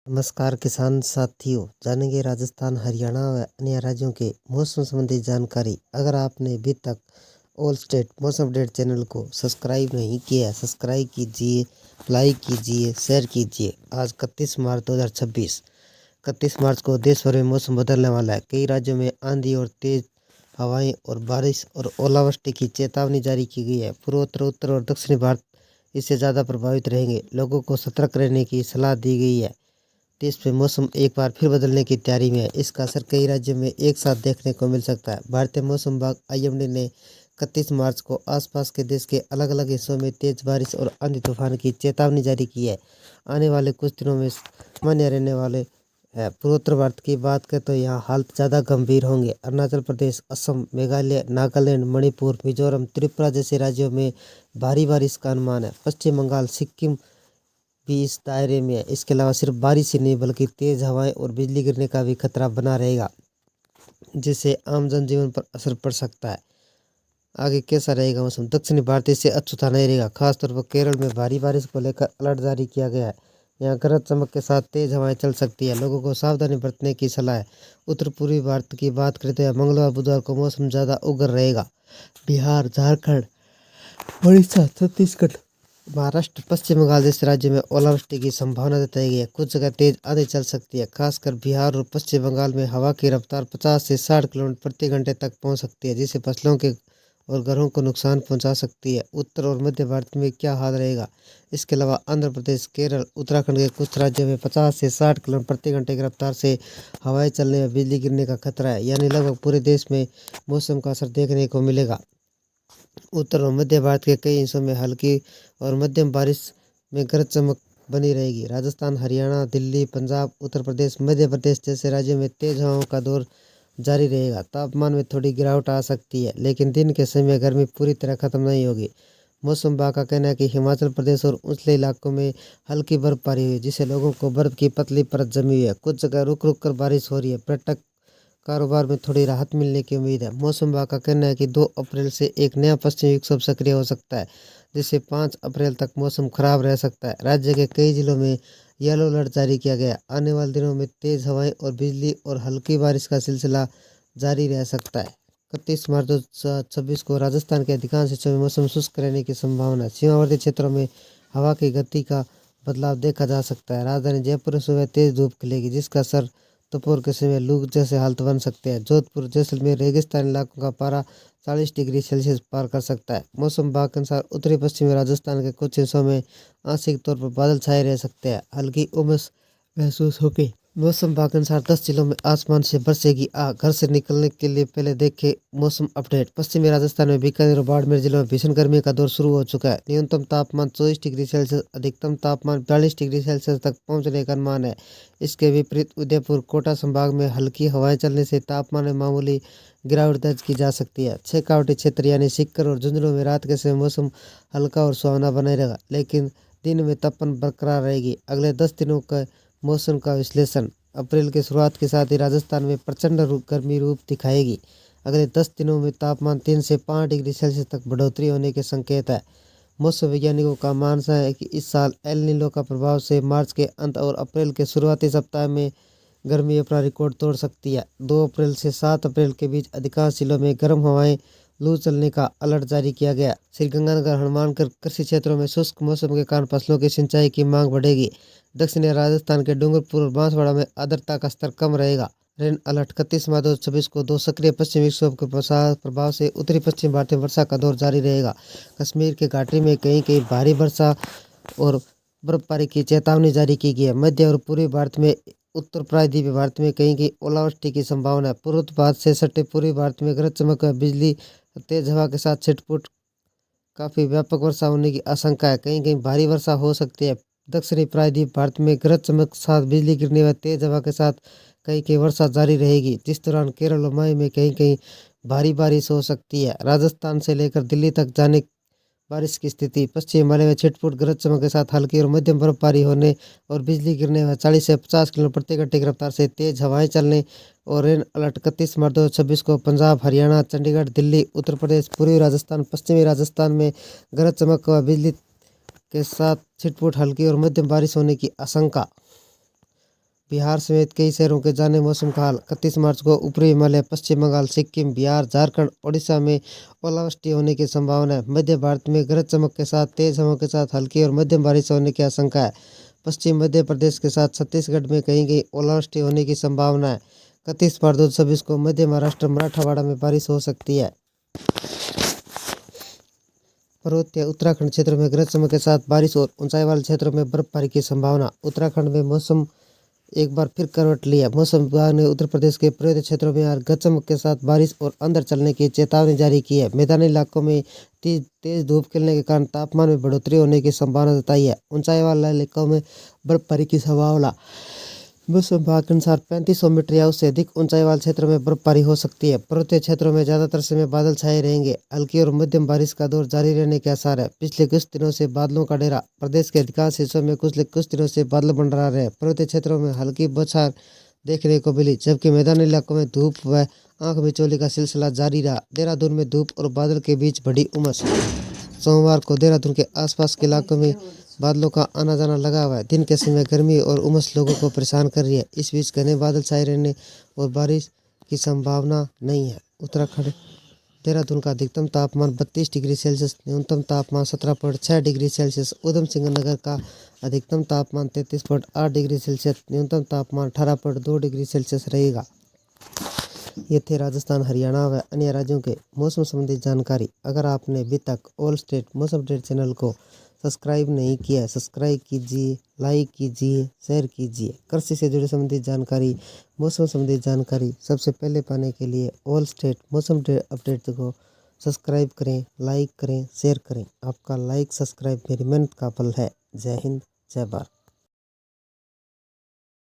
नमस्कार किसान साथियों, जानेंगे राजस्थान, हरियाणा व अन्य राज्यों के मौसम संबंधी जानकारी। अगर आपने अभी तक ऑल स्टेट मौसम अपडेट चैनल को सब्सक्राइब नहीं किया है, सब्सक्राइब कीजिए, लाइक कीजिए, शेयर कीजिए। आज 31 मार्च 2026, 31 मार्च को देश भर में मौसम बदलने वाला है। कई राज्यों में आंधी और तेज हवाएं और बारिश और ओलावृष्टि की चेतावनी जारी की गई है। पूर्वोत्तर, उत्तर और दक्षिणी भारत इससे ज़्यादा प्रभावित रहेंगे। लोगों को सतर्क रहने की सलाह दी गई है। देश में मौसम एक बार फिर बदलने की तैयारी में है। इसका असर कई राज्यों में एक साथ देखने को मिल सकता है। भारतीय मौसम विभाग IMD ने 31 मार्च को आसपास के देश के अलग अलग हिस्सों में तेज बारिश और आंधी तूफान की चेतावनी जारी की है। आने वाले कुछ दिनों में सामान्य रहने वाले है। पूर्वोत्तर भारत की बात करें तो यहाँ हालत ज़्यादा गंभीर होंगे। अरुणाचल प्रदेश, असम, मेघालय, नागालैंड, मणिपुर, मिजोरम, त्रिपुरा जैसे राज्यों में भारी बारिश का अनुमान है। पश्चिम बंगाल, सिक्किम भी इस दायरे में है। इसके अलावा सिर्फ बारिश ही नहीं बल्कि तेज हवाएं और बिजली गिरने का भी खतरा बना रहेगा, जिससे आम जनजीवन पर असर पड़ सकता है। आगे कैसा रहेगा मौसम? दक्षिणी भारत से अछूता नहीं रहेगा। खासतौर पर केरल में भारी बारिश को लेकर अलर्ट जारी किया गया है। यहाँ गरज चमक के साथ तेज हवाएं चल सकती है। लोगों को सावधानी बरतने की सलाह है। उत्तर पूर्वी भारत की बात करते हैं, मंगलवार बुधवार को मौसम ज़्यादा उग्र रहेगा। बिहार, झारखंड, उड़ीसा, छत्तीसगढ़, महाराष्ट्र, पश्चिम बंगाल जैसे राज्यों में ओलावृष्टि की संभावना जताई गई है। कुछ जगह तेज आंधी चल सकती है। खासकर बिहार और पश्चिम बंगाल में हवा की रफ्तार 50 से 60 किलोमीटर प्रति घंटे तक पहुंच सकती है, जिससे फसलों के और घरों को नुकसान पहुंचा सकती है। उत्तर और मध्य भारत में क्या हाल रहेगा? इसके अलावा आंध्र प्रदेश, केरल, उत्तराखंड के कुछ राज्यों में 50 से 60 किलोमीटर प्रति घंटे की रफ्तार से हवाएं चलने व बिजली गिरने का खतरा है। यानी लगभग पूरे देश में मौसम का असर देखने को मिलेगा। उत्तर और मध्य भारत के कई हिस्सों में हल्की और मध्यम बारिश में गरज चमक बनी रहेगी। राजस्थान, हरियाणा, दिल्ली, पंजाब, उत्तर प्रदेश, मध्य प्रदेश जैसे राज्यों में तेज हवाओं का दौर जारी रहेगा। तापमान में थोड़ी गिरावट आ सकती है, लेकिन दिन के समय गर्मी पूरी तरह खत्म नहीं होगी। मौसम विभाग का कहना है कि हिमाचल प्रदेश और ऊंचले इलाकों में हल्की बर्फबारी हुई, जिससे लोगों को बर्फ की पतली परत जमी हुई है। कुछ जगह रुक रुक कर बारिश हो रही है। पर्यटक कारोबार में थोड़ी राहत मिलने की उम्मीद है। मौसम विभाग का कहना है कि 2 अप्रैल से एक नया पश्चिमी विक्षोभ सक्रिय हो सकता है, जिससे 5 अप्रैल तक मौसम खराब रह सकता है। राज्य के कई जिलों में येलो अलर्ट जारी किया गया है। आने वाले दिनों में तेज हवाएं और बिजली और हल्की बारिश का सिलसिला जारी रह सकता है। 31 मार्च 2026 को राजस्थान के अधिकांश हिस्सों में मौसम शुष्क रहने की संभावना है। सीमावर्ती क्षेत्रों में हवा की गति का बदलाव देखा जा सकता है। राजधानी जयपुर में सुबह तेज धूप खिलेगी, जिसका असर दोपहर के समय लू जैसे हालत बन सकते हैं। जोधपुर, जैसलमेर, रेगिस्तानी इलाकों का पारा 40 डिग्री सेल्सियस पार कर सकता है। मौसम विभाग के अनुसार उत्तरी पश्चिमी राजस्थान के कुछ हिस्सों में आंशिक तौर पर बादल छाए रह सकते हैं। हल्की उमस महसूस होगी। मौसम विभाग के अनुसार 10 जिलों में आसमान से बरसेगी आग। घर से निकलने के लिए पहले देखें मौसम अपडेट। पश्चिमी राजस्थान में बीकानेर और बाड़मेर जिलों में भीषण गर्मी का दौर शुरू हो चुका है। न्यूनतम तापमान 24 डिग्री सेल्सियस, अधिकतम तापमान 42 डिग्री सेल्सियस तक पहुंचने का अनुमान है। इसके विपरीत उदयपुर, कोटा संभाग में हल्की हवाएं चलने से तापमान में मामूली गिरावट दर्ज की जा सकती है। शेखावाटी क्षेत्र यानी सीकर और झुंझुनू में रात के समय मौसम हल्का और सुहावना बना रहेगा, लेकिन दिन में तापमान बरकरार रहेगी। अगले 10 दिनों का मौसम का विश्लेषण। अप्रैल की शुरुआत के साथ ही राजस्थान में प्रचंड गर्मी रूप दिखाएगी। अगले 10 दिनों में तापमान 3 से 5 डिग्री सेल्सियस तक बढ़ोतरी होने के संकेत है। मौसम वैज्ञानिकों का मानना है कि इस साल एल नीनो का प्रभाव से मार्च के अंत और अप्रैल के शुरुआती सप्ताह में गर्मी अपना रिकॉर्ड तोड़ सकती है। 2 अप्रैल से 7 अप्रैल के बीच अधिकांश जिलों में गर्म हवाएं लू चलने का अलर्ट जारी किया गया। श्रीगंगानगर, हनुमानगढ़ कृषि क्षेत्रों में शुष्क मौसम के कारण फसलों की सिंचाई की मांग बढ़ेगी। दक्षिणी राजस्थान के डूंगरपुर और बांसवाड़ा में आर्द्रता का स्तर कम रहेगा। Rain alert. 31 मार्च 2026 को 2 सक्रिय पश्चिमी विक्षोभ के प्रभाव से उत्तरी पश्चिम भारत में वर्षा का दौर जारी रहेगा। कश्मीर के घाटी में कहीं कहीं भारी वर्षा और बर्फबारी की चेतावनी जारी की गई है। मध्य और पूर्वी भारत में, उत्तर प्रायद्वीपीय भारत में कहीं कहीं ओलावृष्टि की संभावना है। पूर्व भारत से सटे पूर्वी भारत में गरज चमक व बिजली, तेज हवा के साथ छिटपुट काफी व्यापक वर्षा होने की आशंका है। कहीं कहीं भारी वर्षा हो सकती है। दक्षिणी प्रायद्वीप भारत में गरज चमक के साथ बिजली गिरने व तेज हवा के साथ कहीं कहीं वर्षा जारी रहेगी, जिस दौरान केरल और माही में कहीं कहीं भारी बारिश हो सकती है। राजस्थान से लेकर दिल्ली तक जाने बारिश की स्थिति। पश्चिम हिमालय में छिटपुट गरज चमक के साथ हल्की और मध्यम बर्फबारी होने और बिजली गिरने व 40 से 50 किलोमीटर प्रति घंटे की रफ्तार से तेज हवाएं चलने और रेन अलर्ट। 31 मार्च 2026 को पंजाब, हरियाणा, चंडीगढ़, दिल्ली, उत्तर प्रदेश, पूर्वी राजस्थान, पश्चिमी राजस्थान में गरज चमक व बिजली के साथ छिटपुट हल्की और मध्यम बारिश होने की आशंका। बिहार समेत कई शहरों के जाने मौसम का हाल। 31 मार्च को ऊपरी हिमालय, पश्चिम बंगाल, सिक्किम, बिहार, झारखंड, ओडिशा में ओलावृष्टि होने की संभावना है। मध्य भारत में गरज चमक के साथ तेज हवाओं के साथ हल्की और मध्यम बारिश होने की आशंका है। पश्चिम मध्य प्रदेश के साथ छत्तीसगढ़ में कहीं कहीं ओलावृष्टि होने की संभावना है। 31 मार्च 2026 को मध्य महाराष्ट्र, मराठवाड़ा में बारिश हो सकती है। पर्वतीय उत्तराखंड क्षेत्र में गरज चमक के साथ बारिश और ऊंचाई वाले क्षेत्रों में बर्फबारी की संभावना। उत्तराखंड में मौसम एक बार फिर करवट लिया। मौसम विभाग ने उत्तर प्रदेश के पर्वतीय क्षेत्रों में आज गरज चमक के साथ बारिश और अंधड़ चलने की चेतावनी जारी की है। मैदानी इलाकों में तेज धूप खिलने के कारण तापमान में बढ़ोतरी होने की संभावना जताई है। ऊंचाई वाले इलाकों में बर्फबारी की संभावना। मौसम विभाग के अनुसार 3500 मीटर या उससे अधिक ऊंचाई वाले क्षेत्रों में बर्फबारी हो सकती है। पर्वतीय क्षेत्रों में ज्यादातर समय बादल छाए रहेंगे। हल्की और मध्यम बारिश का दौर जारी रहने के आसार है। पिछले कुछ दिनों से बादलों का डेरा। प्रदेश के अधिकांश हिस्सों में कुछ दिनों से बादल मंडरा रहे। पर्वतीय क्षेत्रों में हल्की बौछार देखने को मिली, जबकि मैदानी इलाकों में धूप व आंख मिचौली का सिलसिला जारी रहा। देहरादून में धूप और बादल के बीच बढ़ी उमस। सोमवार को देहरादून के आसपास के इलाकों में बादलों का आना जाना लगा हुआ है। दिन के समय गर्मी और उमस लोगों को परेशान कर रही है। इस बीच घने बादल छाए रहने और बारिश की संभावना नहीं है। उत्तराखंड देहरादून का अधिकतम तापमान 32 डिग्री सेल्सियस, न्यूनतम तापमान 17.6 डिग्री सेल्सियस। उधम सिंह नगर का अधिकतम तापमान 33.8 डिग्री सेल्सियस, न्यूनतम तापमान 18.2 डिग्री सेल्सियस रहेगा। ये थे राजस्थान, हरियाणा व अन्य राज्यों के मौसम संबंधी जानकारी। अगर आपने अभी तक ऑल स्टेट मौसम अपडेट चैनल को सब्सक्राइब नहीं किया है, सब्सक्राइब कीजिए, लाइक कीजिए, शेयर कीजिए। कृषि से जुड़ी संबंधित जानकारी, मौसम संबंधी जानकारी सबसे पहले पाने के लिए ऑल स्टेट मौसम अपडेट को सब्सक्राइब करें, लाइक करें, शेयर करें। आपका लाइक सब्सक्राइब मेरी मेहनत का फल है। जय हिंद, जय भारत।